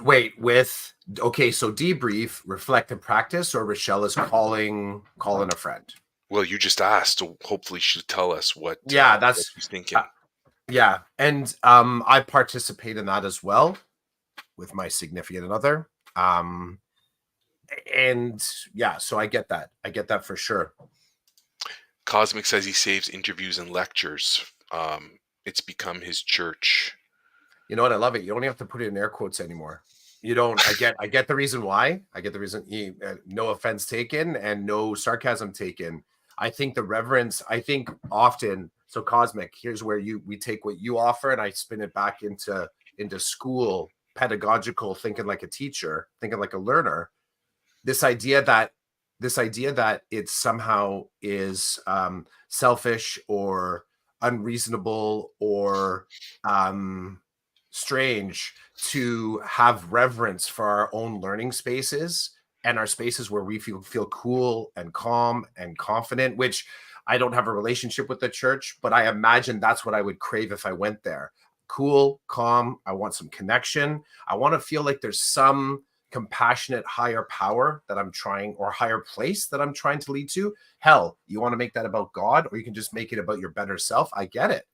Speaker 1: Wait, okay, so debrief, reflect and practice, or Rochelle is calling a friend.
Speaker 2: Well, you just asked, so hopefully she'll tell us
Speaker 1: Yeah,
Speaker 2: what
Speaker 1: that's
Speaker 2: she's
Speaker 1: uh,
Speaker 2: thinking.
Speaker 1: yeah, and I participate in that as well with my significant other. Um, and yeah, so I get that. I get that for sure.
Speaker 2: Cosmic says he saves interviews and lectures. It's become his church.
Speaker 1: You know what? I love it. You don't have to put it in air quotes anymore. You don't. I get the reason why. I get the reason. No offense taken and no sarcasm taken. I think the reverence. I think often. So cosmic. Here's where we take what you offer and I spin it back into school pedagogical thinking like a teacher, thinking like a learner. This idea that it somehow is selfish or unreasonable or um, strange to have reverence for our own learning spaces and our spaces where we feel cool and calm and confident, which I don't have a relationship with the church, but I imagine that's what I would crave if I went there. Cool, calm. I want some connection. I want to feel like there's some compassionate higher power that I'm trying, or higher place that I'm trying to lead to. Hell, you want to make that about God, or you can just make it about your better self. I get it.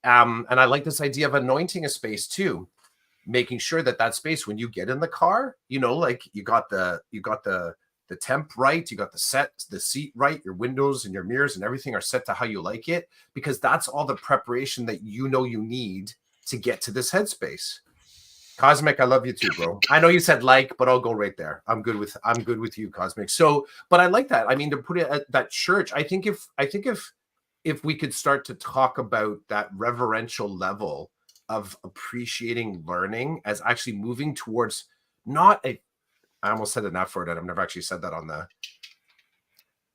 Speaker 1: And I like this idea of anointing a space too, making sure that that space, when you get in the car, like you got the temp right, you got the seat right, your windows and your mirrors and everything are set to how you like it, because that's all the preparation that you need to get to this headspace. Cosmic, I love you too, bro. I know you said like, but I'll go right there. I'm good with you, Cosmic. So, but I like that. I mean, to put it at that church, I think if we could start to talk about that reverential level of appreciating learning as actually moving towards not a I almost said an F word, and I've never actually said that on the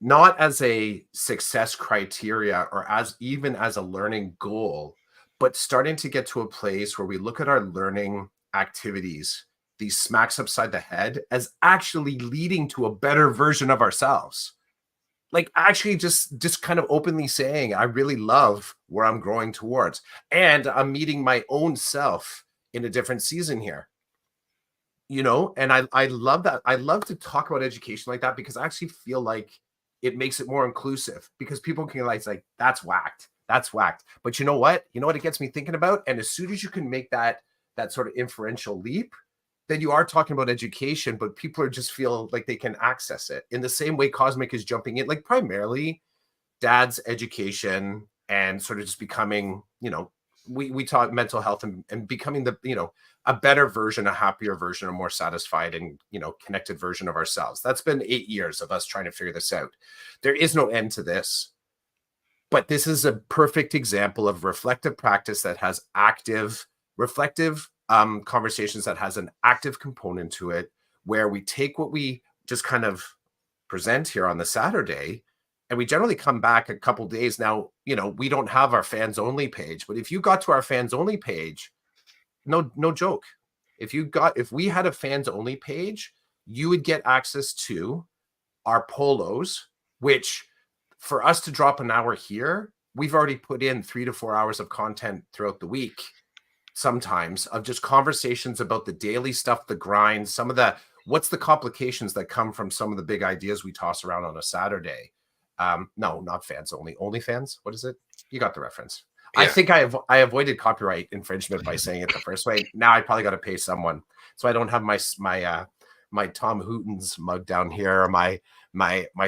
Speaker 1: not as a success criteria or as even as a learning goal, but starting to get to a place where we look at our learning activities, these smacks upside the head, as actually leading to a better version of ourselves. Like actually just kind of openly saying, I really love where I'm growing towards. And I'm meeting my own self in a different season here. and I love that. I love to talk about education like that because I actually feel like it makes it more inclusive because people can like that's whacked. That's whacked. But you know what? You know what it gets me thinking about? And as soon as you can make that sort of inferential leap, then you are talking about education, but people are just feel like they can access it in the same way Cosmic is jumping in, like primarily dad's education and sort of just becoming, we talk mental health and becoming the, a better version, a happier version, a more satisfied and, connected version of ourselves. That's been 8 years of us trying to figure this out. There is no end to this, but this is a perfect example of reflective practice that has active, reflective conversations that has an active component to it, where we take what we just kind of present here on the Saturday, and we generally come back a couple days. Now, we don't have our fans only page, but if you got to our fans only page, no joke. If we had a fans only page, you would get access to our polos, which for us to drop an hour here, we've already put in 3 to 4 hours of content throughout the week, sometimes of just conversations about the daily stuff, the grind, what's the complications that come from some of the big ideas we toss around on a Saturday. No, not fans only fans. What is it? You got the reference. I
Speaker 2: Yeah.
Speaker 1: think I avoided copyright infringement by saying it the first way. Now I probably got to pay someone, so I don't have my Tom Hootens mug down here, or my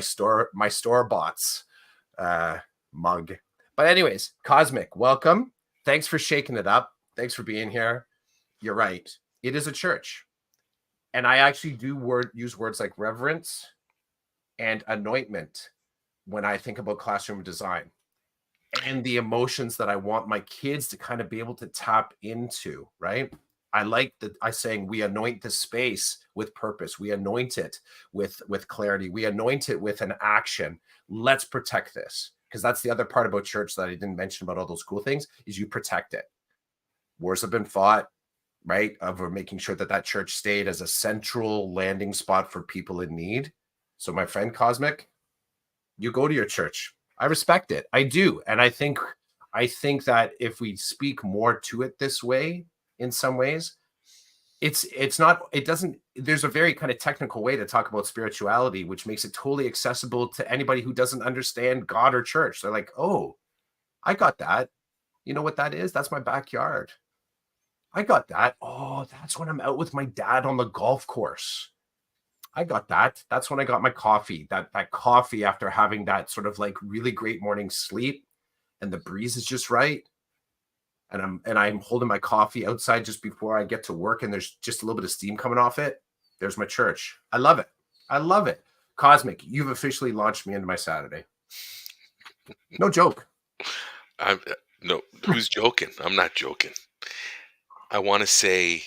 Speaker 1: store bots mug. But anyways, Cosmic, welcome. Thanks for shaking it up. Thanks for being here. You're right. It is a church. And I actually use words like reverence and anointment when I think about classroom design and the emotions that I want my kids to kind of be able to tap into, right? I like that I saying we anoint the space with purpose. We anoint it with clarity. We anoint it with an action. Let's protect this. Because that's the other part about church that I didn't mention about all those cool things is you protect it. Wars have been fought, right? Of making sure that church stayed as a central landing spot for people in need. So my friend Cosmic, you go to your church. I respect it. I do. And I think that if we speak more to it this way, in some ways, it's not, it doesn't, there's a very kind of technical way to talk about spirituality, which makes it totally accessible to anybody who doesn't understand God or church. They're like, oh, I got that. You know what that is? That's my backyard. I got that. Oh, that's when I'm out with my dad on the golf course. I got that. That's when I got my coffee. That coffee after having that sort of like really great morning sleep, and the breeze is just right. And I'm holding my coffee outside just before I get to work, and there's just a little bit of steam coming off it. There's my church. I love it. I love it. Cosmic, you've officially launched me into my Saturday. No joke.
Speaker 2: I'm no, who's joking? I'm not joking. I want to say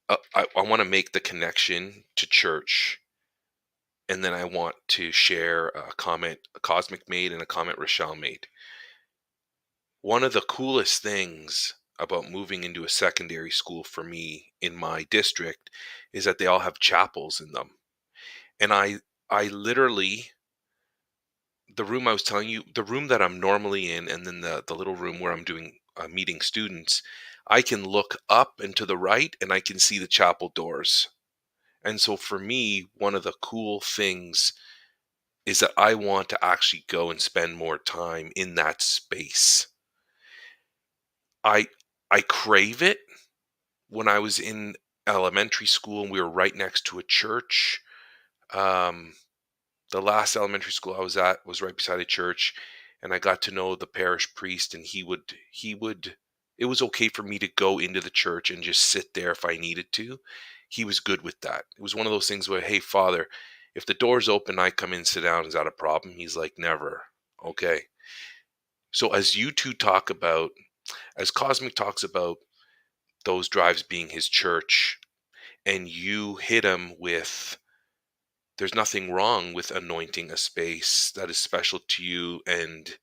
Speaker 2: I want to make the connection to church, and then I want to share a comment Cosmic made and a comment Rochelle made. One of the coolest things about moving into a secondary school for me in my district is that they all have chapels in them. And I literally, the room I was telling you, the room that I'm normally in, and then the little room where I'm doing meeting students, I can look up and to the right and I can see the chapel doors. And so for me, one of the cool things is that I want to actually go and spend more time in that space. I I crave it. When I was in elementary school and we were right next to a church, um, the last elementary school I was at was right beside a church, and I got to know the parish priest, and he would it was okay for me to go into the church and just sit there if I needed to. He was good with that. It was one of those things where, hey, Father, if the door's open, I come in, sit down. Is that a problem? He's like, never. Okay. So as you two talk about, as Cosmic talks about those drives being his church, and you hit him with, there's nothing wrong with anointing a space that is special to you and
Speaker 1: It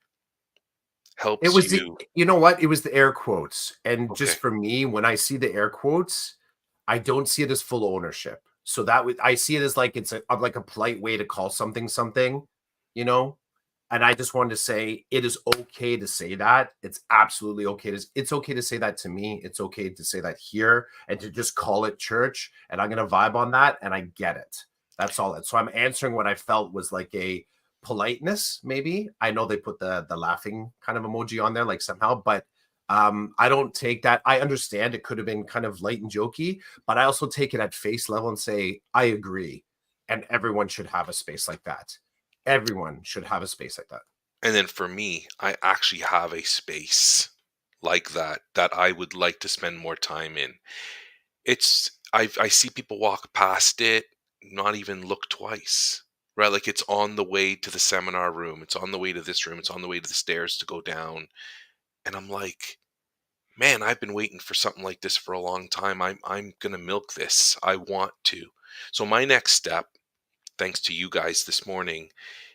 Speaker 2: helps
Speaker 1: was the,
Speaker 2: you.
Speaker 1: you know what? It was the air quotes. And
Speaker 2: Okay.
Speaker 1: just for me, when I see the air quotes, I don't see it as full ownership. So I see it as like it's like a polite way to call something something, you know. And I just wanted to say it is okay to say that. It's absolutely okay to it's okay to say that to me. It's okay to say that here and to just call it church. And I'm gonna vibe on that and I get it. That's all it. So I'm answering what I felt was like a politeness, maybe. I know they put the laughing kind of emoji on there, like somehow, but I don't take that. I understand it could have been kind of light and jokey, but I also take it at face level and say, I agree. And everyone should have a space like that. Everyone should have a space like that.
Speaker 2: And then for me, I actually have a space like that that I would like to spend more time in. I see people walk past it, not even look twice. Right? Like it's on the way to the seminar room, it's on the way to this room, it's on the way to the stairs to go down. And I'm like, man, I've been waiting for something like this for a long time. I'm gonna milk this. I want to. So my next step, thanks to you guys this morning,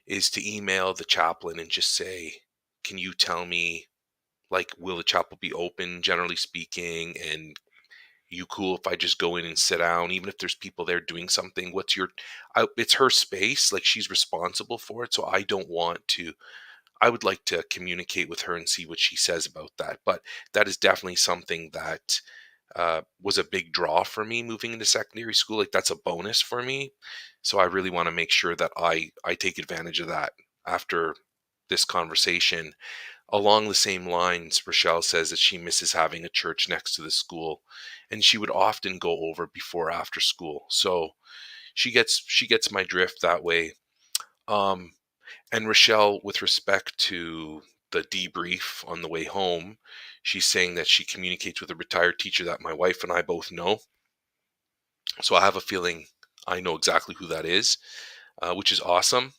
Speaker 2: is to email the chaplain and just say, can you tell me, like, will the chapel be open, generally speaking? And you cool if I just go in and sit down, even if there's people there doing something? What's your, it's her space, like she's responsible for it. So I don't want to, I would like to communicate with her and see what she says about that. But that is definitely something that was a big draw for me moving into secondary school. Like that's a bonus for me. So I really want to make sure that I take advantage of that after this conversation. Along the same lines, Rochelle says that she misses having a church next to the school, and she would often go over before or after school. So she gets my drift that way. Um, and Rochelle, with respect to the debrief on the way home, she's saying that she communicates with a retired teacher that my wife and I both know. So I have a feeling I know exactly who that is, which is awesome.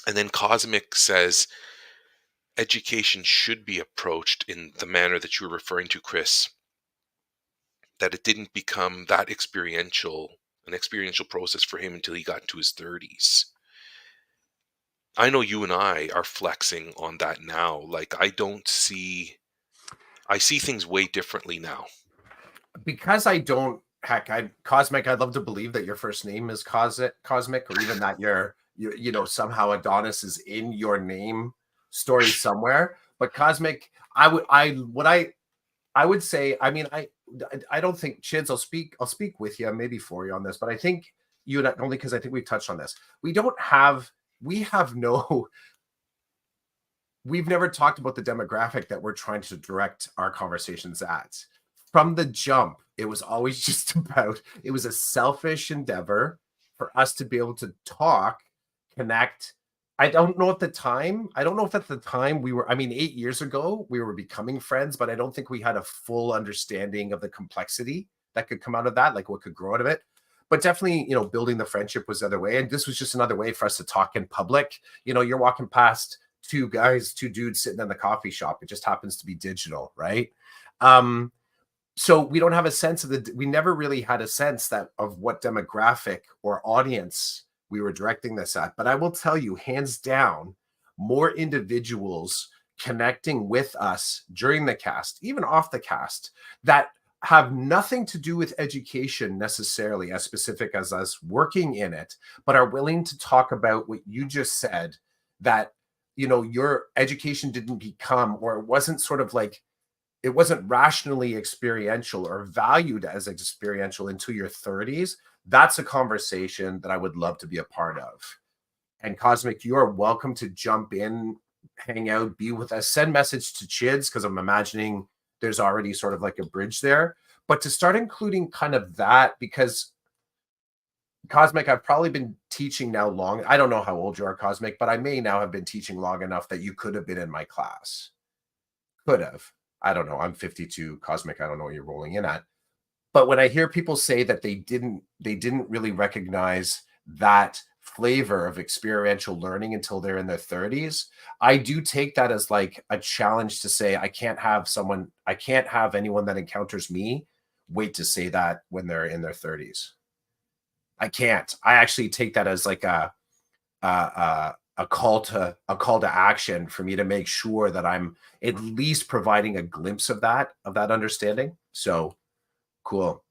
Speaker 2: And then Cosmic says education should be approached in the manner that you were referring to, Chris, that it didn't become that an experiential process for him until he got into his 30s. I know you and I are flexing on that now. Like I see things way differently now.
Speaker 1: Because I don't heck, I Cosmic, I'd love to believe that your first name is Cosmic, or even that somehow Adonis is in your name story somewhere. But Cosmic, I would say, I mean, I don't think Chids, I'll speak with you, maybe for you on this, but I think you and I, only because I think we've touched on this. We have no we've never talked about the demographic that we're trying to direct our conversations at. From the jump, it was always just it was a selfish endeavor for us to be able to talk, connect. I don't know if at the time we were, I mean, 8 years ago, we were becoming friends, but I don't think we had a full understanding of the complexity that could come out of that, like what could grow out of it. But definitely, building the friendship was the other way. And this was just another way for us to talk in public. You're walking past two dudes sitting in the coffee shop. It just happens to be digital, right? Um, so we don't have a sense of we never really had a sense that of what demographic or audience we were directing this at. But I will tell you, hands down, more individuals connecting with us during the cast, even off the cast, that have nothing to do with education necessarily, as specific as us working in it, but are willing to talk about what you just said, that your education didn't become, or it wasn't sort of like, it wasn't rationally experiential or valued as experiential until your 30s. That's a conversation that I would love to be a part of. And Cosmic, you are welcome to jump in, hang out, be with us, send message to Chids, because I'm imagining there's already sort of like a bridge there. But to start including kind of that, because Cosmic, I've probably been teaching now long. I don't know how old you are, Cosmic, but I may now have been teaching long enough that you could have been in my class. Could have. I don't know. I'm 52, Cosmic. I don't know what you're rolling in at. But when I hear people say that they didn't really recognize that flavor of experiential learning until they're in their 30s, I do take that as like a challenge to say I can't have anyone that encounters me wait to say that when they're in their 30s. I can't. I actually take that as like a call to action for me to make sure that I'm at least providing a glimpse of that understanding. So cool.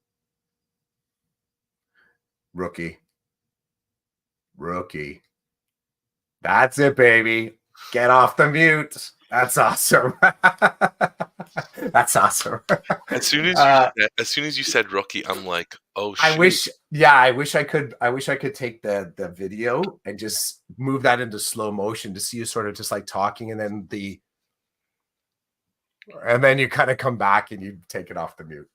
Speaker 1: Rookie. That's it, baby. Get off the mute. That's awesome. That's awesome. uh,
Speaker 2: As soon as you said rookie, I'm like, "Oh,
Speaker 1: I
Speaker 2: shoot."
Speaker 1: wish, yeah, I wish I could take the video and just move that into slow motion to see you sort of just like talking, and then you kind of come back and you take it off the mute.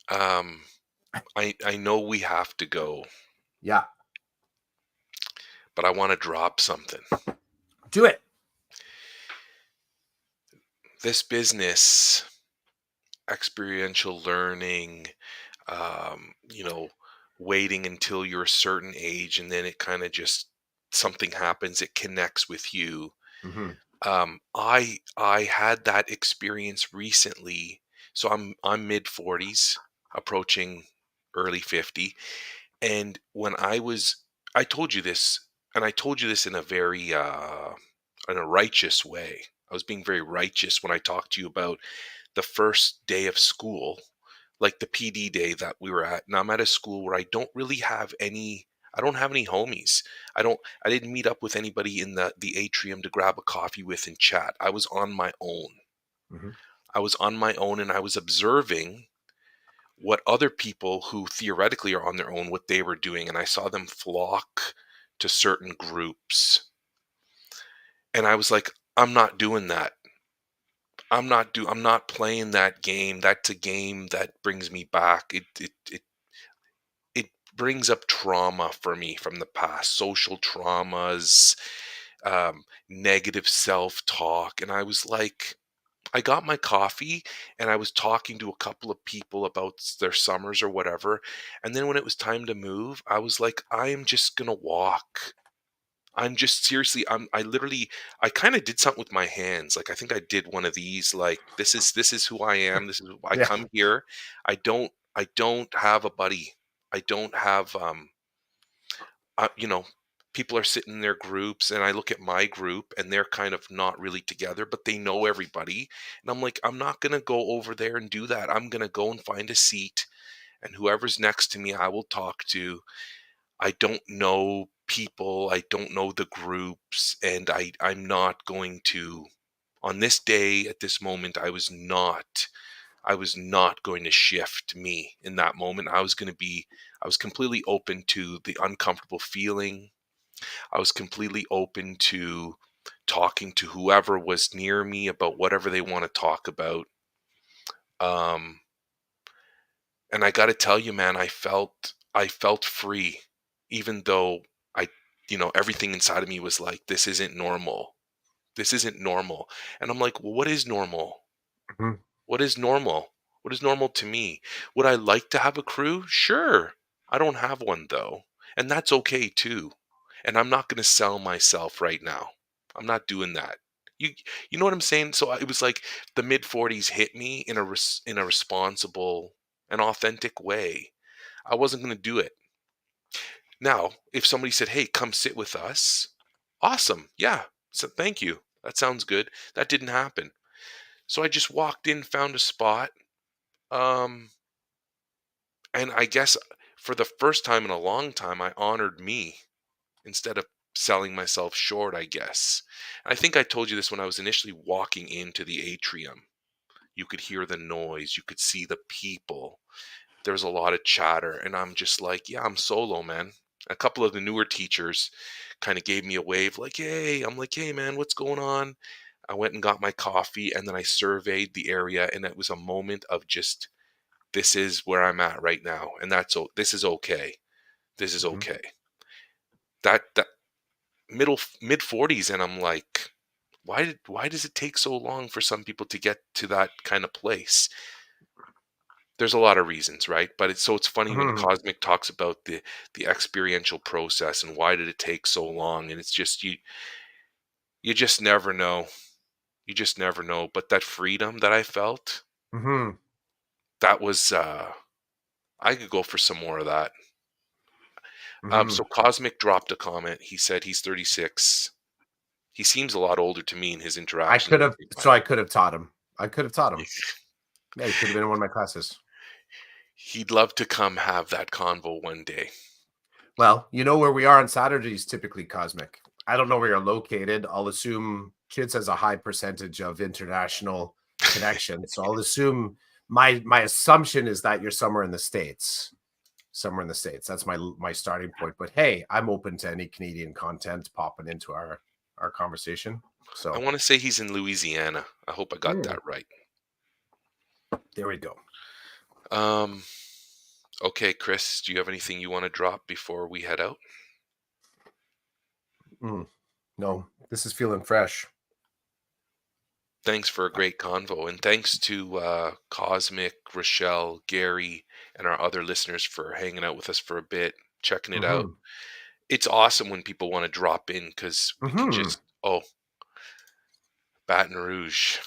Speaker 2: Um, I know we have to go,
Speaker 1: Yeah,
Speaker 2: but I wanna drop something.
Speaker 1: do it.
Speaker 2: This business, experiential learning, you know, waiting until you're a certain age and then it kind of just something happens, it connects with you.
Speaker 1: Hmm.
Speaker 2: I had that experience recently. So I'm mid 40s, approaching early 50. And when I told you this, and I told you this in a righteous way. I was being very righteous when I talked to you about the first day of school, like the PD day that we were at. Now I'm at a school where I don't have any homies. I didn't meet up with anybody in the atrium to grab a coffee with and chat. I was on my own.
Speaker 1: Hmm.
Speaker 2: I was on my own and I was observing what other people who theoretically are on their own, what they were doing, and I saw them flock to certain groups. And I was like, I'm not doing that. I'm not playing that game. That's a game that brings me back. It brings up trauma for me from the past, social traumas, negative self-talk. And I was like, I got my coffee and I was talking to a couple of people about their summers or whatever. And then when it was time to move, I was like, I am just gonna walk. I'm just seriously, I literally, I kind of did something with my hands. Like I think I did one of these, like this is who I am. This is I
Speaker 1: Yeah.
Speaker 2: come here. I don't have a buddy. I don't have you know, people are sitting in their groups and I look at my group and they're kind of not really together, but they know everybody. And I'm like, I'm not going to go over there and do that. I'm going to go and find a seat and whoever's next to me, I will talk to. I don't know people. I don't know the groups. And I'm not going to, on this day, at this moment, I was not going to shift me in that moment. I was completely open to the uncomfortable feeling. I was completely open to talking to whoever was near me about whatever they want to talk about. Um, and I got to tell you, man, I felt free, even though I, everything inside of me was like, this isn't normal. This isn't normal. And I'm like, well, what is normal?
Speaker 1: Hmm.
Speaker 2: What is normal? What is normal to me? Would I like to have a crew? Sure. I don't have one though. And that's okay too. And I'm not going to sell myself right now. I'm not doing that. You you know what I'm saying? So it was like the mid 40s hit me in in a responsible and authentic way. I wasn't going to do it. Now, if somebody said, "Hey, come sit with us." Awesome. Yeah. So thank you. That sounds good. That didn't happen. So I just walked in, found a spot. Um, and I guess for the first time in a long time, I honored me instead of selling myself short, I guess. And I think I told you this when I was initially walking into the atrium. You could hear the noise, you could see the people. There was a lot of chatter, and I'm just like, yeah, I'm solo, man. A couple of the newer teachers kind of gave me a wave, like, hey, I'm like, hey, man, what's going on? I went and got my coffee, and then I surveyed the area, and it was a moment of just this is where I'm at right now, and this is okay. This is
Speaker 1: Hmm.
Speaker 2: okay. That mid 40s, and I'm like, why does it take so long for some people to get to that kind of place? There's a lot of reasons, right? But it's funny when
Speaker 1: Hmm.
Speaker 2: Cosmic talks about the experiential process and why did it take so long, and it's just you just never know. You just never know. But that freedom that I felt,
Speaker 1: Hmm.
Speaker 2: that was I could go for some more of that.
Speaker 1: Hmm.
Speaker 2: So Cosmic dropped a comment. He said he's 36. He seems a lot older to me in his
Speaker 1: I
Speaker 2: interactions
Speaker 1: could have,
Speaker 2: with
Speaker 1: so
Speaker 2: people.
Speaker 1: I could have taught him. I could have taught him. Yeah, he could have been in one of my classes.
Speaker 2: He'd love to come have that convo one day.
Speaker 1: Well, you know where we are on Saturdays, typically, Cosmic. I don't know where you're located. I'll assume Kids has a high percentage of international connections. So I'll assume my assumption is that you're somewhere in the States. Somewhere in the States. That's my starting point. But hey, I'm open to any Canadian content popping into our conversation.
Speaker 2: I
Speaker 1: So
Speaker 2: want to say he's in Louisiana. I hope I got
Speaker 1: mm,
Speaker 2: that right.
Speaker 1: there we go.
Speaker 2: Um, okay, Chris, do you have anything you want to drop before we head out?
Speaker 1: Mm, no, this is feeling fresh.
Speaker 2: Thanks for a great convo, and thanks to Cosmic, Rochelle, Gary, and our other listeners for hanging out with us for a bit, checking it out.
Speaker 1: Hmm.
Speaker 2: It's awesome when people want to drop in because we can
Speaker 1: Hmm.
Speaker 2: just, oh, Baton Rouge,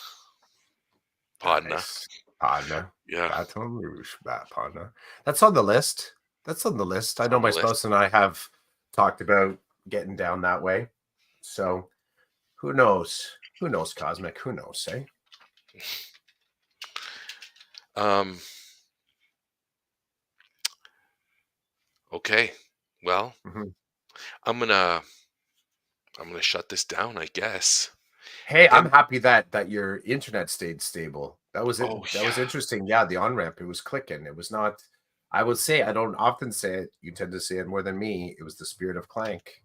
Speaker 2: Podna.
Speaker 1: Nice. Partner.
Speaker 2: Yeah,
Speaker 1: Baton Rouge. Partner. That's on the list. That's on the list. I
Speaker 2: it's
Speaker 1: know
Speaker 2: on the
Speaker 1: my
Speaker 2: list.
Speaker 1: spouse and I have talked about getting down that way. So who knows? Who knows, Cosmic? Who knows, eh?
Speaker 2: Um, okay. Well,
Speaker 1: Mhm.
Speaker 2: I'm gonna I'm gonna shut this down, I guess.
Speaker 1: Hey, I'm
Speaker 2: Thank
Speaker 1: happy that your internet stayed stable. That was
Speaker 2: Oh
Speaker 1: it. That was
Speaker 2: yeah,
Speaker 1: interesting. Yeah, the on-ramp, it was clicking. It was not, I would say, I don't often say it. You tend to say it more than me. It was the spirit of Clank.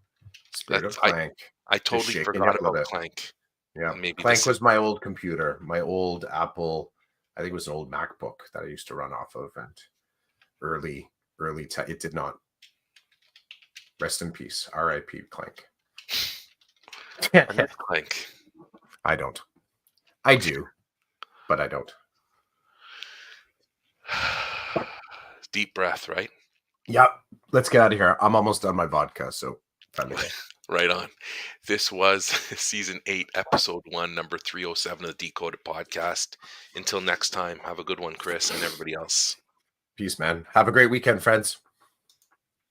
Speaker 1: Spirit of
Speaker 2: that's I
Speaker 1: Clank.
Speaker 2: I
Speaker 1: Just
Speaker 2: totally
Speaker 1: shaking you
Speaker 2: forgot
Speaker 1: up a little
Speaker 2: about
Speaker 1: bit.
Speaker 2: Clank.
Speaker 1: Yeah.
Speaker 2: Maybe
Speaker 1: Clank
Speaker 2: this is
Speaker 1: was my old computer, my old Apple, I think it was an old MacBook that I used to run off of, and early, it did not. Rest in peace. R.I.P. Clank.
Speaker 2: I miss Clank.
Speaker 1: I don't. I do, but I don't.
Speaker 2: Deep breath, right?
Speaker 1: Yeah. Let's get out of here. I'm almost done my vodka, so time to go.
Speaker 2: Right on. This was season 8, episode 1, number 307 of the Decoded podcast. Until next time, have a good one, Chris, and everybody else.
Speaker 1: Peace, man. Have a great weekend, friends.